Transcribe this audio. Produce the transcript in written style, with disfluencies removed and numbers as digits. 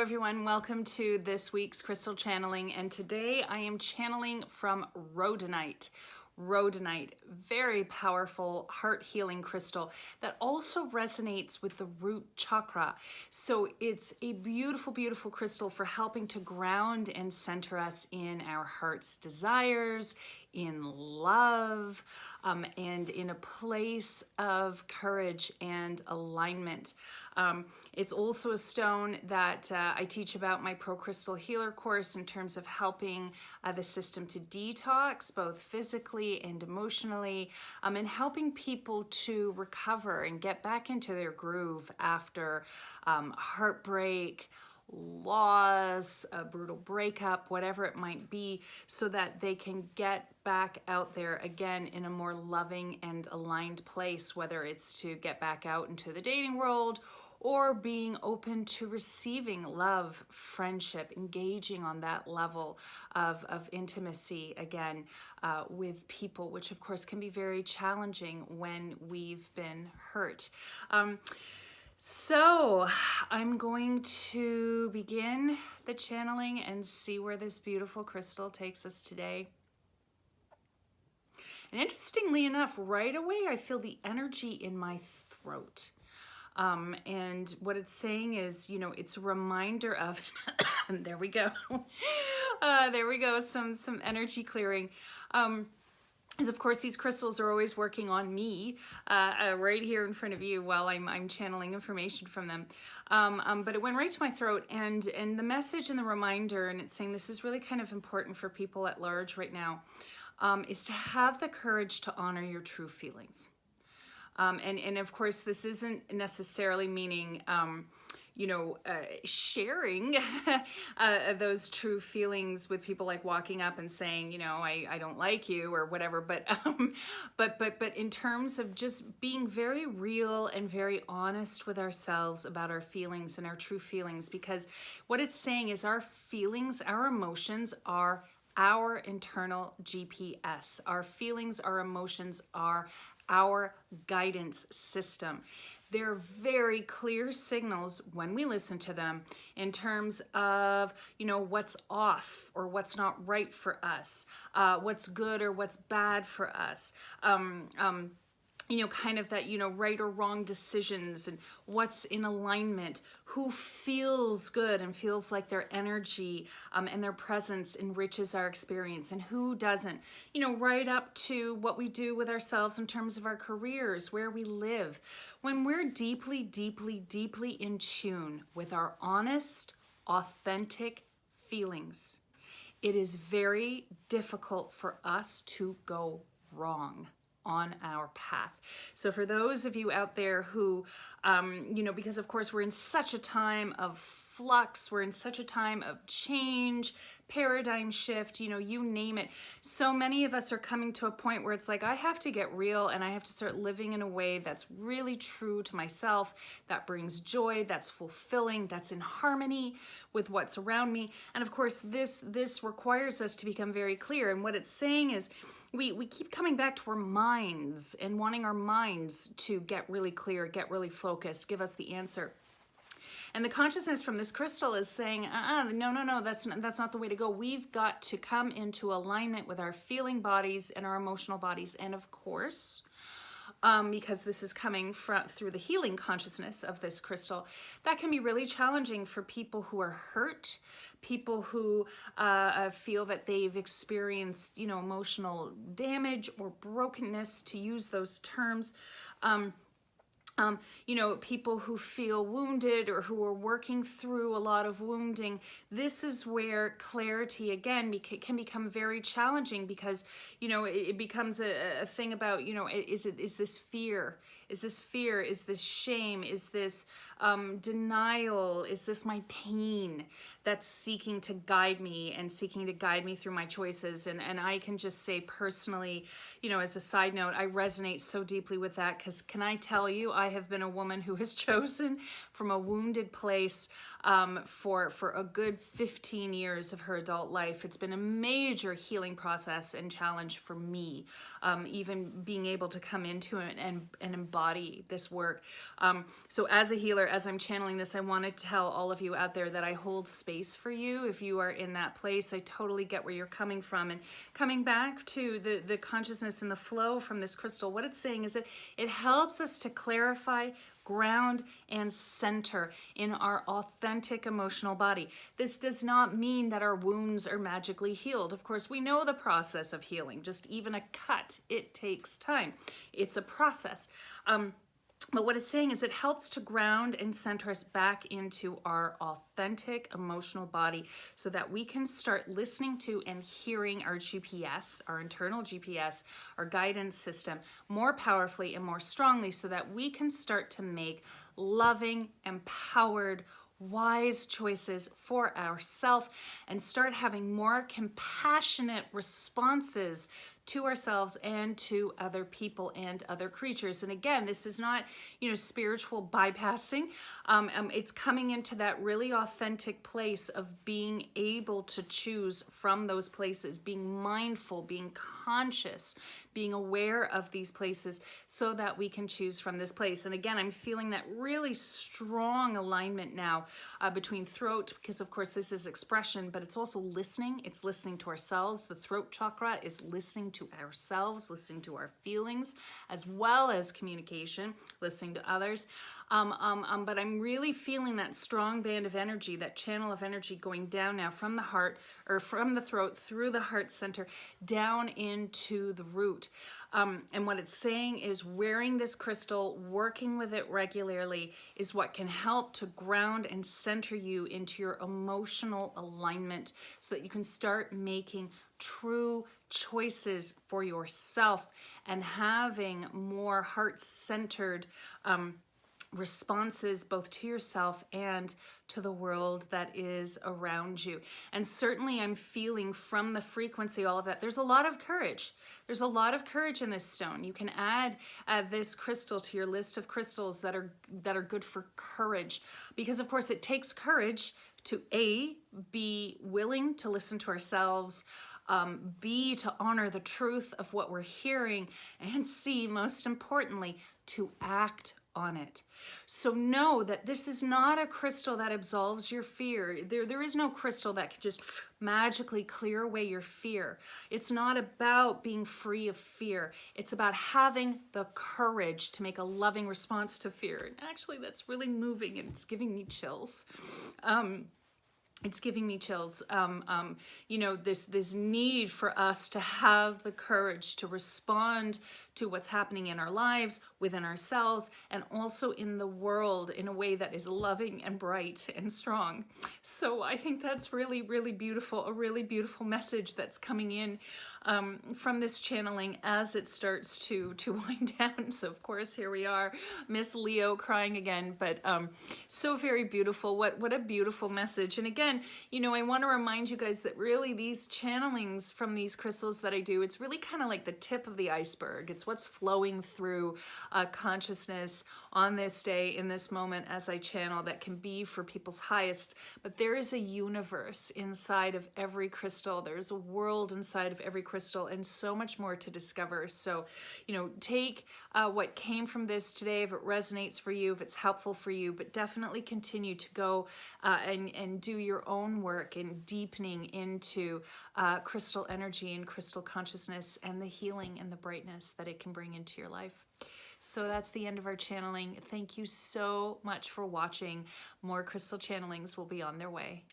everyone, welcome to this week's crystal channeling, and today I am channeling from Rhodonite. Rhodonite, very powerful heart healing crystal that also resonates with the root chakra. So it's a beautiful, beautiful crystal for helping to ground and center us in our heart's desires, in love, and in a place of courage and alignment. It's also a stone that I teach about my Pro Crystal Healer course in terms of helping the system to detox, both physically and emotionally, and helping people to recover and get back into their groove after heartbreak, loss, a brutal breakup, whatever it might be, so that they can get back out there again in a more loving and aligned place, whether it's to get back out into the dating world or being open to receiving love, friendship, engaging on that level of intimacy again with people, which of course can be very challenging when we've been hurt. So I'm going to begin the channeling and see where this beautiful crystal takes us today. And interestingly enough, right away, I feel the energy in my throat. And what it's saying is, you know, it's a reminder of, and there we go. There we go, some energy clearing. Because of course these crystals are always working on me right here in front of you while I'm channeling information from them. But it went right to my throat, and the message and the reminder, and it's saying this is really kind of important for people at large right now, is to have the courage to honor your true feelings. And of course, this isn't necessarily meaning, sharing those true feelings with people, like walking up and saying, you know, I don't like you or whatever. But in terms of just being very real and very honest with ourselves about our feelings and our true feelings, because what it's saying is our feelings, our emotions are our internal GPS. Our feelings, our emotions are our guidance system. They're very clear signals when we listen to them in terms of, you know, what's off or what's not right for us, what's good or what's bad for us. You know, kind of that, you know, right or wrong decisions and what's in alignment, who feels good and feels like their energy and their presence enriches our experience and who doesn't, you know, right up to what we do with ourselves in terms of our careers, where we live. When we're deeply, deeply, deeply in tune with our honest, authentic feelings, it is very difficult for us to go wrong on our path. So for those of you out there who, you know, because of course we're in such a time of flux, we're in such a time of change, paradigm shift, you know, you name it. So many of us are coming to a point where it's like, I have to get real and I have to start living in a way that's really true to myself, that brings joy, that's fulfilling, that's in harmony with what's around me. And of course, this requires us to become very clear. And what it's saying is, we keep coming back to our minds and wanting our minds to get really clear, get really focused, give us the answer. And the consciousness from this crystal is saying, no, that's not the way to go. We've got to come into alignment with our feeling bodies and our emotional bodies. And of course, because this is coming through the healing consciousness of this crystal, that can be really challenging for people who are hurt, people who feel that they've experienced, you know, emotional damage or brokenness, to use those terms. You know, people who feel wounded or who are working through a lot of wounding. This is where clarity, again, can become very challenging, because, you know, it becomes a thing about, you know, is this fear? Is this fear? Is this shame? Is this denial? Is this my pain that's seeking to guide me and seeking to guide me through my choices? And I can just say personally, you know, as a side note, I resonate so deeply with that, because can I tell you, I have been a woman who has chosen from a wounded place for a good 15 years of her adult life. It's been a major healing process and challenge for me, even being able to come into it and embody this work. So as a healer, as I'm channeling this, I want to tell all of you out there that I hold space for you if you are in that place. I totally get where you're coming from. And coming back to the consciousness and the flow from this crystal, what it's saying is that it helps us to clarify, ground, and center in our authentic emotional body. This does not mean that our wounds are magically healed. Of course, we know the process of healing. Just even a cut, it takes time. It's a process. But what it's saying is it helps to ground and center us back into our authentic emotional body so that we can start listening to and hearing our GPS, our internal GPS, our guidance system more powerfully and more strongly so that we can start to make loving, empowered, wise choices for ourselves and start having more compassionate responses to ourselves and to other people and other creatures. And again, this is not, spiritual bypassing. It's coming into that really authentic place of being able to choose from those places, being mindful, being conscious, being aware of these places so that we can choose from this place. And again, I'm feeling that really strong alignment now between throat, because of course this is expression, but it's also listening. It's listening to ourselves. The throat chakra is listening to ourselves, listening to our feelings, as well as communication, listening to others. But I'm really feeling that strong band of energy, that channel of energy going down now from the heart, or from the throat through the heart center down into the root. And what it's saying is wearing this crystal, working with it regularly is what can help to ground and center you into your emotional alignment so that you can start making true choices for yourself and having more heart-centered responses both to yourself and to the world that is around you. And certainly I'm feeling from the frequency, all of that, there's a lot of courage. There's a lot of courage in this stone. You can add this crystal to your list of crystals that are good for courage, because of course it takes courage to be willing to listen to ourselves, B, to honor the truth of what we're hearing, and C, most importantly, to act on it. So know that this is not a crystal that absolves your fear. There is no crystal that can just magically clear away your fear. It's not about being free of fear. It's about having the courage to make a loving response to fear. And actually, that's really moving, and it's giving me chills. It's giving me chills. This need for us to have the courage to respond to what's happening in our lives, within ourselves, and also in the world in a way that is loving and bright and strong. So I think that's really, really beautiful, a really beautiful message that's coming in from this channeling as it starts to wind down. So of course, here we are, Miss Leo crying again, but so very beautiful. What a beautiful message. And again, I want to remind you guys that really these channelings from these crystals that I do, it's really kind of like the tip of the iceberg. It's what's flowing through consciousness on this day, in this moment as I channel, that can be for people's highest. But there is a universe inside of every crystal. There's a world inside of every crystal, and so much more to discover. So, take what came from this today, if it resonates for you, if it's helpful for you, but definitely continue to go and do your own work in deepening into crystal energy and crystal consciousness and the healing and the brightness that it can bring into your life. So that's the end of our channeling. Thank you so much for watching. More crystal channelings will be on their way.